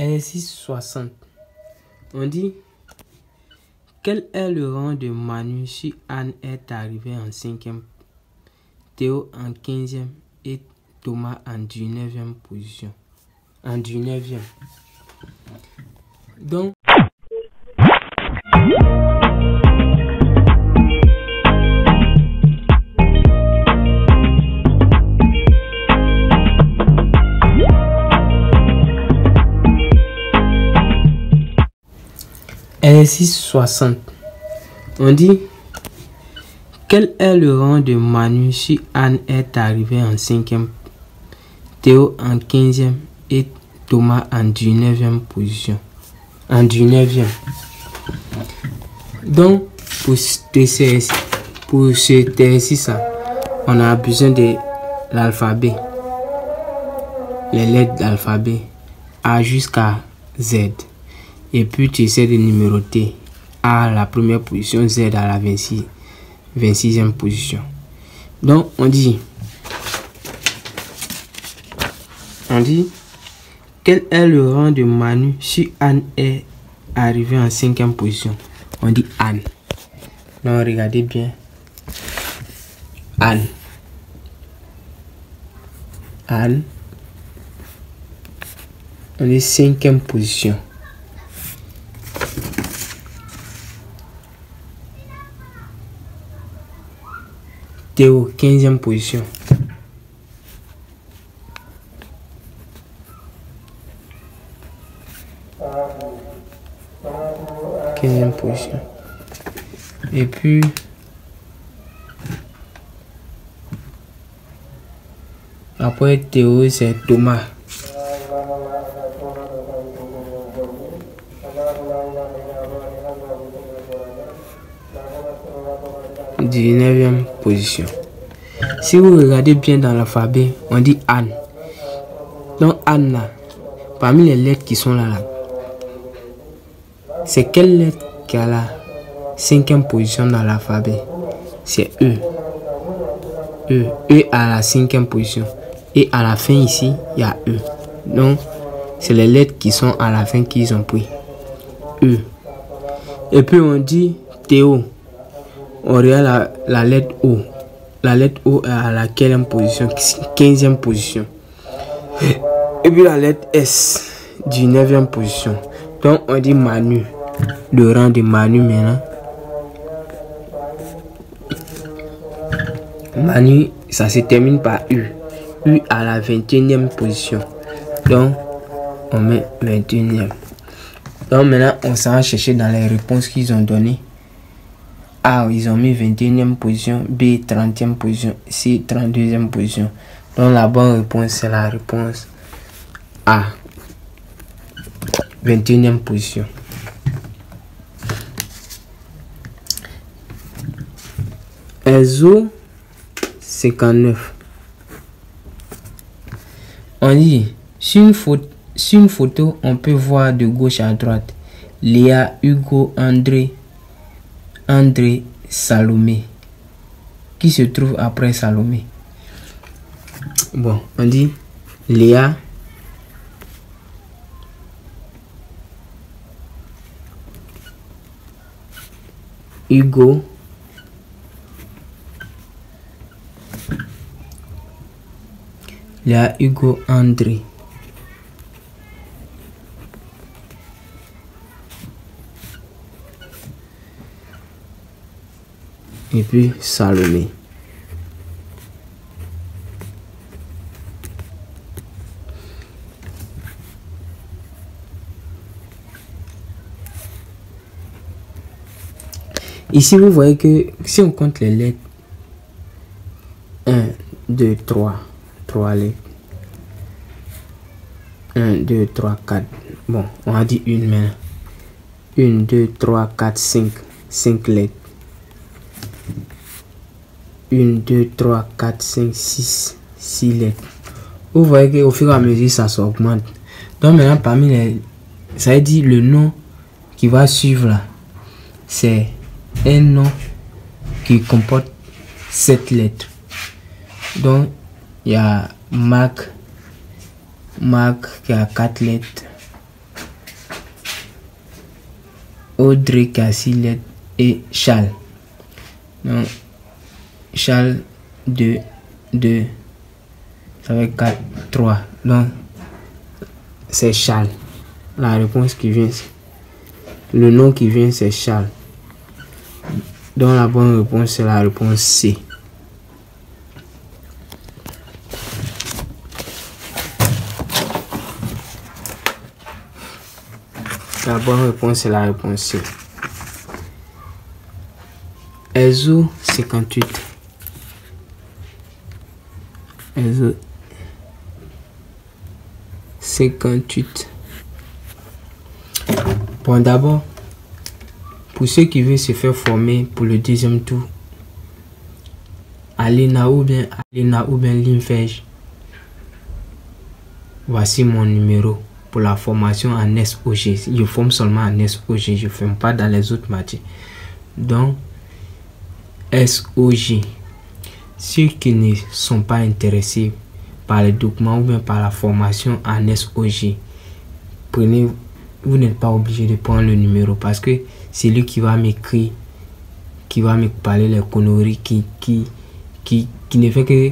Exercice 60. On dit, quel est le rang de Manu si Anne est arrivée en 5e, Théo en 15e et Thomas en 19e position. En 19e. Donc, exercice 60. On dit, quel est le rang de Manu si Anne est arrivée en 5e, Théo en 15e et Thomas en 19e position. En 19e. Donc, pour cet exercice, on a besoin de l'alphabet. Les lettres d'alphabet A jusqu'à Z. Et puis tu essaies de numéroter A à la première position, Z à la 26e position. Donc on dit, quel est le rang de Manu si Anne est arrivée en 5e position? On dit Anne. Donc regardez bien. Anne. Anne. On est 5e position. Théo, 15e position. Position. Et puis après Théo, c'est Thomas. Dix-neuvième position. Si vous regardez bien dans l'alphabet, on dit Anne. Donc Anne là, parmi les lettres qui sont là, c'est quelle lettre qui a la 5e position dans l'alphabet? C'est E. E à la 5e position. Et à la fin ici, il y a E. Donc, c'est les lettres qui sont à la fin qu'ils ont pris. E. Et puis on dit Théo. On regarde la lettre O. La lettre O est à la quelle position? 15e position. Et puis la lettre S, 19e position. Donc on dit Manu. Le rang de Manu maintenant. Manu, ça se termine par U. U à la 21e position. Donc on met 21e. Donc maintenant on s'en va chercher dans les réponses qu'ils ont données. A, ils ont mis 21e position. B, 30e position. C, 32e position. Donc la bonne réponse, c'est la réponse A. 21e position. Exo 59. On dit, sur une photo, on peut voir de gauche à droite Léa, Hugo, André, Salomé. Qui se trouve après Salomé? Bon, on dit Léa, Hugo, André. Et puis Salomé. Ici, vous voyez que si on compte les lettres, 1, 2, 3 lettres. 1, 2, 3, 4. Bon, on a dit une maintenant. 1, 2, 3, 4, 5 lettres. 1, 2, 3, 4, 5, 6 lettres. Vous voyez qu'au fur et à mesure, ça s'augmente. Donc maintenant, parmi les... Ça veut dire le nom qui va suivre là. C'est un nom qui comporte 7 lettres. Donc, il y a Marc qui a 4 lettres. Audrey, Cassie, Led et Charles. Donc, Charles, 2, 2. Ça fait 4, 3. Donc, c'est Charles. La réponse qui vient, le nom qui vient, c'est Charles. Donc, la bonne réponse, c'est la réponse C. La bonne réponse, c'est la réponse C. ESO 58. ESO 58. Bon, d'abord, pour ceux qui veulent se faire former pour le deuxième tour, Alena ou bien Limfège, voici mon numéro pour la formation en SOG. Je forme seulement en SOG, je ne forme pas dans les autres matières. Donc, SOG. Ceux qui ne sont pas intéressés par les documents ou bien par la formation en SOG, prenez, vous n'êtes pas obligé de prendre le numéro parce que c'est lui qui va m'écrire, qui va me parler les conneries, qui ne fait que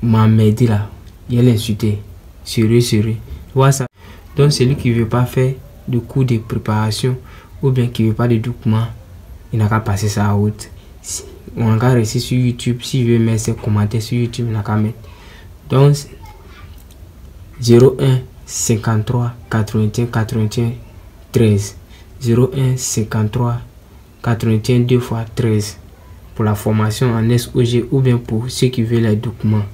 m'emmerder là. Il a l'insulté. Sérieux. Voilà ça. Donc celui qui ne veut pas faire de cours de préparation ou bien qui ne veut pas de documents, il n'a qu'à passer ça à route. On a qu'à rester sur YouTube. Si je veux mettre ses commentaires sur YouTube, il n'a qu'à mettre. Donc 01 53 81 81 13. 01 53 81 2 fois 13 pour la formation en SOG ou bien pour ceux qui veulent les documents.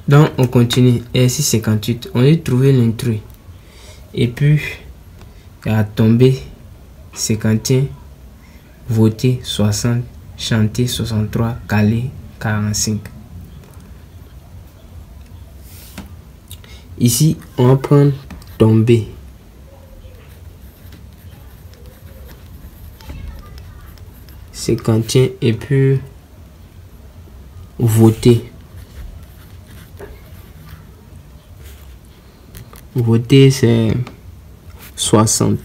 Donc on continue. Exercice 58. On a trouvé l'intrus. Et puis il a tombé 51, voté 60, chanté 63, calé 45. Ici on va prendre tombé. Cinquantième et puis voter. Voter c'est 60.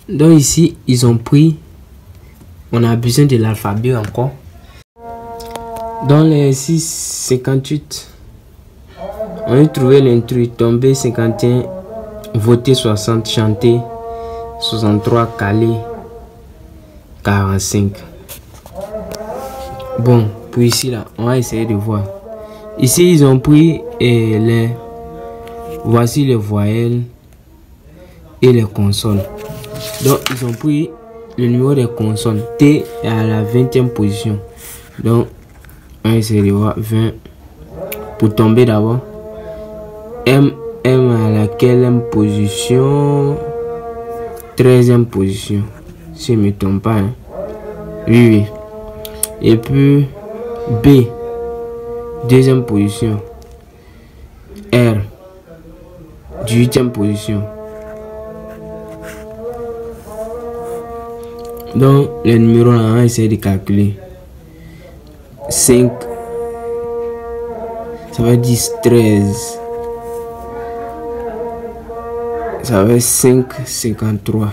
Donc ici ils ont pris, on a besoin de l'alphabet encore. Dans les 6,58, on a trouvé l'intrus, tombé 51, voter 60, chanter 63, calé 45. Bon, pour ici là, on va essayer de voir. Ici ils ont pris voici les voyelles et les consonnes. Donc ils ont pris le numéro des consonnes. T est à la 20e position. Donc on va essayer de voir 20 pour tomber d'abord. M à laquelle position? 13e position. Si je ne me trompe pas. Hein. Oui. Et puis B, 2e position. R, 18e position. Donc les numéros là, on va essayer de calculer. 5, ça va 10, 13. Ça va 5, 53.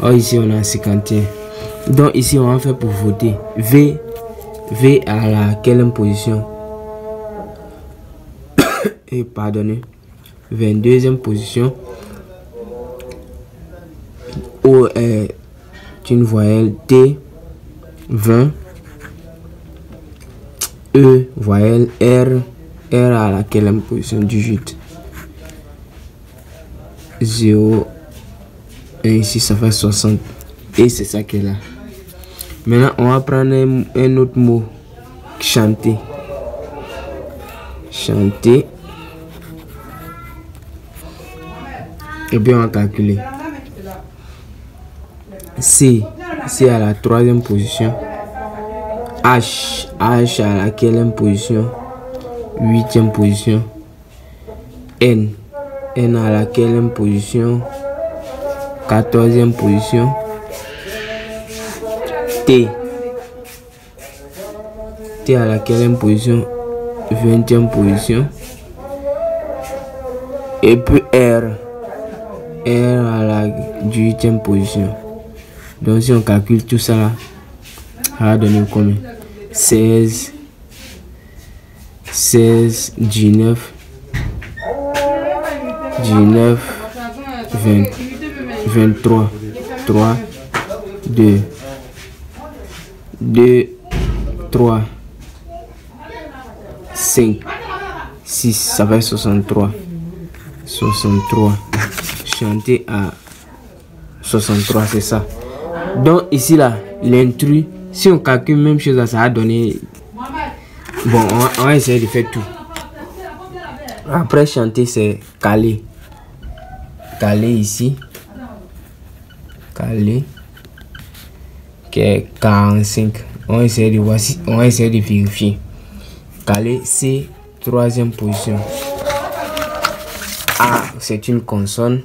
Oh, ici on a 51. Donc ici on va faire pour voter. V à laquelle position? Et pardonnez, 22e position. O est une voyelle. T 20. E voyelle. R à laquelle position? 18. 0 et ici ça fait 60 et c'est ça qui est là. Maintenant on va prendre un autre mot, chanter. Chanter et bien on va calculer. C à la 3e position. H à laquelle position? 8e position. N à laquelle position? 14e position. T à laquelle position? 20e position. Et puis R R à la 18e position. Donc si on calcule tout ça là, ça va donner combien? 16, 19, 20, 23, 3, 2, 3, 5, 6, ça fait 63. 63. Chanter à 63, c'est ça. Donc ici là, l'intrus, si on calcule même chose là, ça va donner. Bon, on va essayer de faire tout. Après chanter, c'est caler. Caler ici. Caler. Qui est 45. On va essayer de voir si, on va essayer de vérifier. Caler, c'est 3e position. A, c'est une consonne.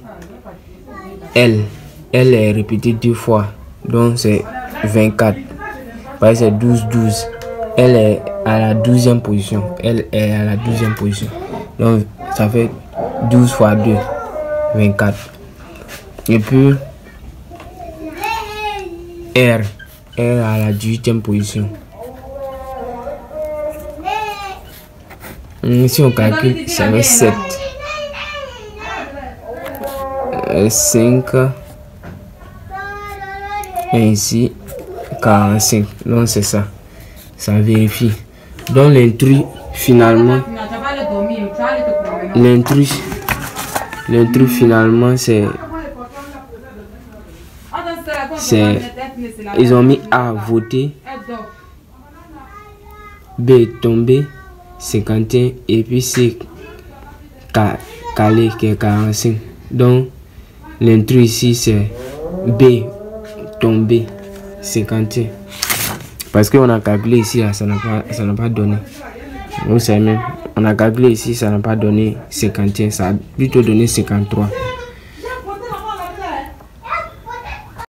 L est répétée 2 fois. Donc c'est 24. Parce que c'est 12, 12. Elle est à la 12e position. Elle est à la 12e position. Donc ça fait 12 fois 2, 24. Et puis R à la 18e position. Si on calcule, ça fait 7. 5. Et ici 45. Donc c'est ça. Ça vérifie. Donc l'intrus finalement. L'intrus finalement c'est. Ils ont mis A voter. B tombé 51 et puis C calé qui est 45. Donc l'intrus ici c'est B tombé 51. Parce qu'on a calculé ici, ça n'a pas donné. Vous savez même, on a calculé ici, ça n'a pas donné 51, ça a plutôt donné 53.